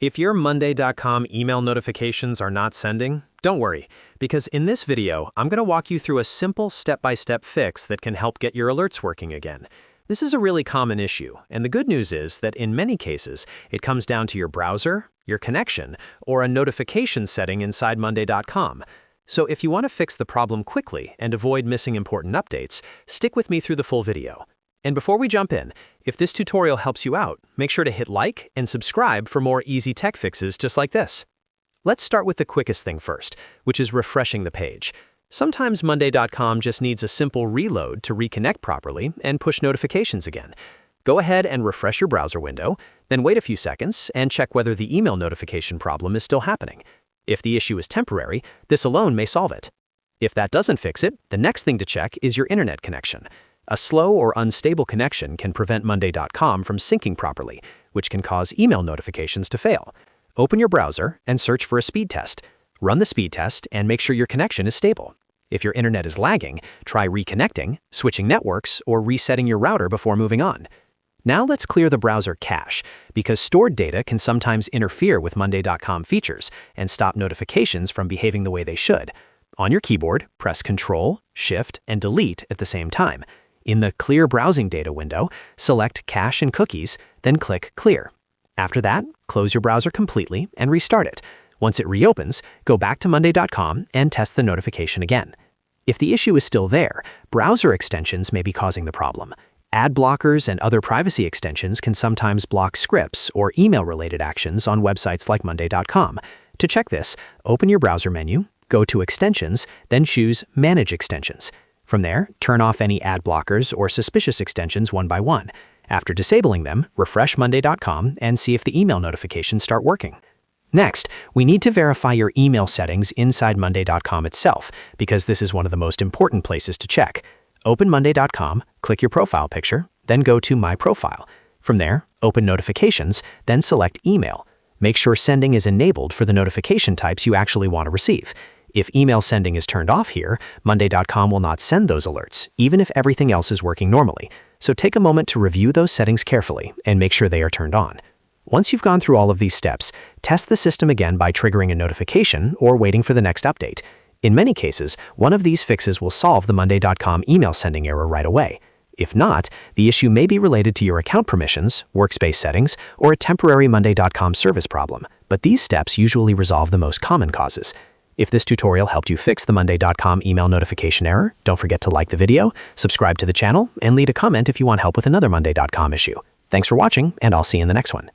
If your Monday.com email notifications are not sending, don't worry, because in this video, I'm going to walk you through a simple step-by-step fix that can help get your alerts working again. This is a really common issue, and the good news is that in many cases, it comes down to your browser, your connection, or a notification setting inside Monday.com. So if you want to fix the problem quickly and avoid missing important updates, stick with me through the full video. And before we jump in, if this tutorial helps you out, make sure to hit like and subscribe for more easy tech fixes just like this. Let's start with the quickest thing first, which is refreshing the page. Sometimes Monday.com just needs a simple reload to reconnect properly and push notifications again. Go ahead and refresh your browser window, then wait a few seconds and check whether the email notification problem is still happening. If the issue is temporary, this alone may solve it. If that doesn't fix it, the next thing to check is your internet connection. A slow or unstable connection can prevent Monday.com from syncing properly, which can cause email notifications to fail. Open your browser and search for a speed test. Run the speed test and make sure your connection is stable. If your internet is lagging, try reconnecting, switching networks, or resetting your router before moving on. Now let's clear the browser cache, because stored data can sometimes interfere with Monday.com features and stop notifications from behaving the way they should. On your keyboard, press Ctrl, Shift, and Delete at the same time. In the Clear Browsing Data window, select Cache and Cookies, then click Clear. After that, close your browser completely and restart it. Once it reopens, go back to Monday.com and test the notification again. If the issue is still there, browser extensions may be causing the problem. Ad blockers and other privacy extensions can sometimes block scripts or email-related actions on websites like Monday.com. To check this, open your browser menu, go to Extensions, then choose Manage Extensions. From there, turn off any ad blockers or suspicious extensions one by one. After disabling them, refresh Monday.com and see if the email notifications start working. Next, we need to verify your email settings inside Monday.com itself, because this is one of the most important places to check. Open Monday.com, click your profile picture, then go to My Profile. From there, open Notifications, then select Email. Make sure sending is enabled for the notification types you actually want to receive. If email sending is turned off here, Monday.com will not send those alerts, even if everything else is working normally. So take a moment to review those settings carefully and make sure they are turned on. Once you've gone through all of these steps, test the system again by triggering a notification or waiting for the next update. In many cases, one of these fixes will solve the Monday.com email sending error right away. If not, the issue may be related to your account permissions, workspace settings, or a temporary Monday.com service problem, but these steps usually resolve the most common causes. If this tutorial helped you fix the Monday.com email notification error, don't forget to like the video, subscribe to the channel, and leave a comment if you want help with another Monday.com issue. Thanks for watching, and I'll see you in the next one.